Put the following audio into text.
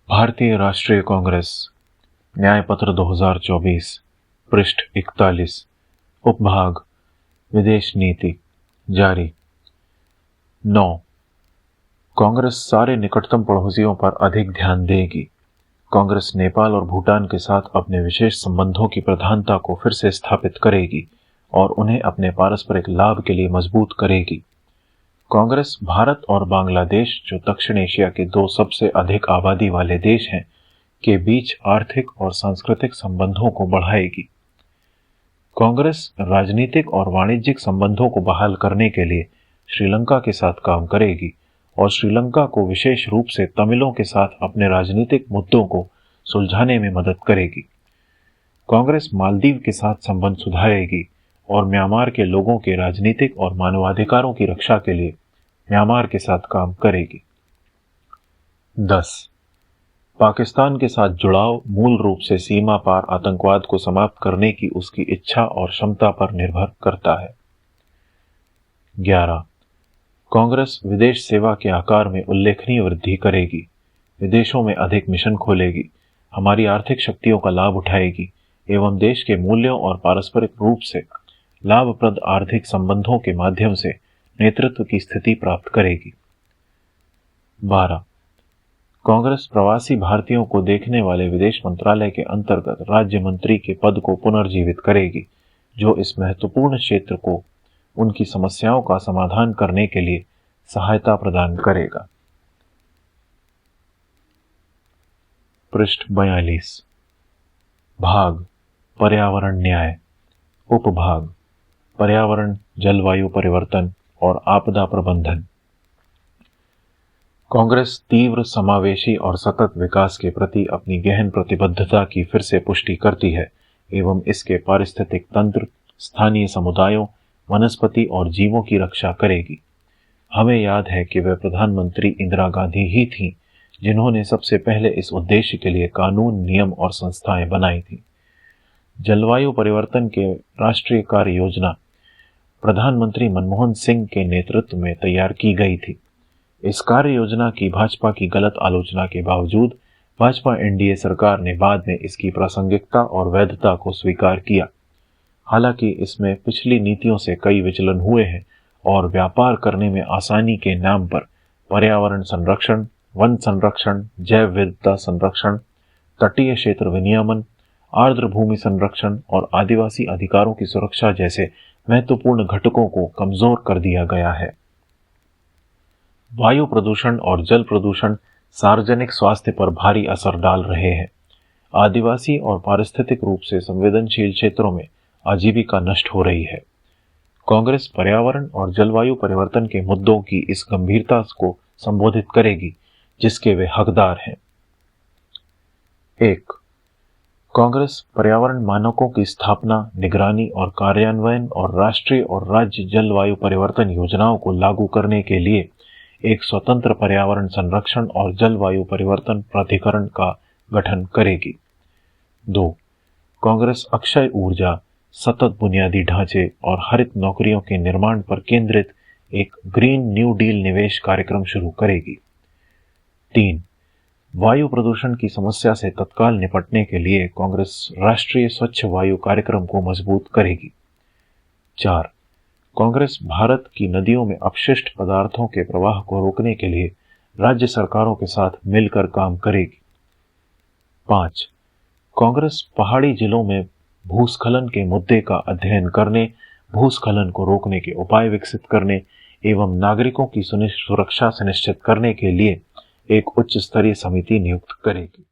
भारतीय राष्ट्रीय कांग्रेस न्यायपत्र 2024 पृष्ठ 41 उपभाग विदेश नीति जारी 9। कांग्रेस सारे निकटतम पड़ोसियों पर अधिक ध्यान देगी। कांग्रेस नेपाल और भूटान के साथ अपने विशेष संबंधों की प्रधानता को फिर से स्थापित करेगी और उन्हें अपने पारस्परिक लाभ के लिए मजबूत करेगी। कांग्रेस भारत और बांग्लादेश, जो दक्षिण एशिया के दो सबसे अधिक आबादी वाले देश हैं, के बीच आर्थिक और सांस्कृतिक संबंधों को बढ़ाएगी। कांग्रेस राजनीतिक और वाणिज्यिक संबंधों को बहाल करने के लिए श्रीलंका के साथ काम करेगी और श्रीलंका को विशेष रूप से तमिलों के साथ अपने राजनीतिक मुद्दों को सुलझाने में मदद करेगी। कांग्रेस मालदीव के साथ संबंध सुधारेगी और म्यांमार के लोगों के राजनीतिक और मानवाधिकारों की रक्षा के लिए म्यांमार के साथ काम करेगी। 10। पाकिस्तान के साथ जुड़ाव मूल रूप से सीमा पार आतंकवाद को समाप्त करने की उसकी इच्छा और क्षमता पर निर्भर करता है। 11। कांग्रेस विदेश सेवा के आकार में उल्लेखनीय वृद्धि करेगी, विदेशों में अधिक मिशन खोलेगी, हमारी आर्थिक शक्तियों का लाभ उठाएगी एवं देश के मूल्यों और पारस्परिक रूप से लाभप्रद आर्थिक संबंधों के माध्यम से नेतृत्व की स्थिति प्राप्त करेगी। 12। कांग्रेस प्रवासी भारतीयों को देखने वाले विदेश मंत्रालय के अंतर्गत राज्य मंत्री के पद को पुनर्जीवित करेगी, जो इस महत्वपूर्ण क्षेत्र को उनकी समस्याओं का समाधान करने के लिए सहायता प्रदान करेगा। पृष्ठ 42 भाग पर्यावरण न्याय उपभाग पर्यावरण, जलवायु परिवर्तन और आपदा प्रबंधन। कांग्रेस तीव्र, समावेशी और सतत विकास के प्रति अपनी गहन प्रतिबद्धता की फिर से पुष्टि करती है एवं इसके पारिस्थितिक तंत्र, स्थानीय समुदायों, वनस्पति और जीवों की रक्षा करेगी। हमें याद है कि वह प्रधानमंत्री इंदिरा गांधी ही थीं जिन्होंने सबसे पहले इस उद्देश्य के लिए कानून, नियम और संस्थाएं बनाई थीं। जलवायु परिवर्तन के राष्ट्रीय कार्य योजना प्रधानमंत्री मनमोहन सिंह के नेतृत्व में तैयार की गई थी। इस कार्य योजना की भाजपा की गलत आलोचना के बावजूद भाजपा एनडीए सरकार ने बाद में इसकी प्रासंगिकता और वैधता को स्वीकार किया। हालांकि इसमें पिछली नीतियों से कई विचलन हुए हैं और व्यापार करने में आसानी के नाम पर पर्यावरण संरक्षण, वन संरक्षण, जैव विविधता संरक्षण, तटीय क्षेत्र विनियमन, आर्द्र भूमि संरक्षण और आदिवासी अधिकारों की सुरक्षा जैसे महत्वपूर्ण घटकों को कमजोर कर दिया गया है। वायु प्रदूषण और जल प्रदूषण सार्वजनिक स्वास्थ्य पर भारी असर डाल रहे हैं। आदिवासी और पारिस्थितिक रूप से संवेदनशील क्षेत्रों में आजीविका नष्ट हो रही है। कांग्रेस पर्यावरण और जलवायु परिवर्तन के मुद्दों की इस गंभीरता को संबोधित करेगी जिसके वे हकदार हैं। 1. कांग्रेस पर्यावरण मानकों की स्थापना, निगरानी और कार्यान्वयन और राष्ट्रीय और राज्य जलवायु परिवर्तन योजनाओं को लागू करने के लिए एक स्वतंत्र पर्यावरण संरक्षण और जलवायु परिवर्तन प्राधिकरण का गठन करेगी। 2. कांग्रेस अक्षय ऊर्जा, सतत बुनियादी ढांचे और हरित नौकरियों के निर्माण पर केंद्रित एक ग्रीन न्यू डील निवेश कार्यक्रम शुरू करेगी। 3. वायु प्रदूषण की समस्या से तत्काल निपटने के लिए कांग्रेस राष्ट्रीय स्वच्छ वायु कार्यक्रम को मजबूत करेगी। 4. कांग्रेस भारत की नदियों में अपशिष्ट पदार्थों के प्रवाह को रोकने के लिए राज्य सरकारों के साथ मिलकर काम करेगी। 5. कांग्रेस पहाड़ी जिलों में भूस्खलन के मुद्दे का अध्ययन करने, भूस्खलन को रोकने के उपाय विकसित करने एवं नागरिकों की सुरक्षा सुनिश्चित करने के लिए एक उच्च स्तरीय समिति नियुक्त करेगी।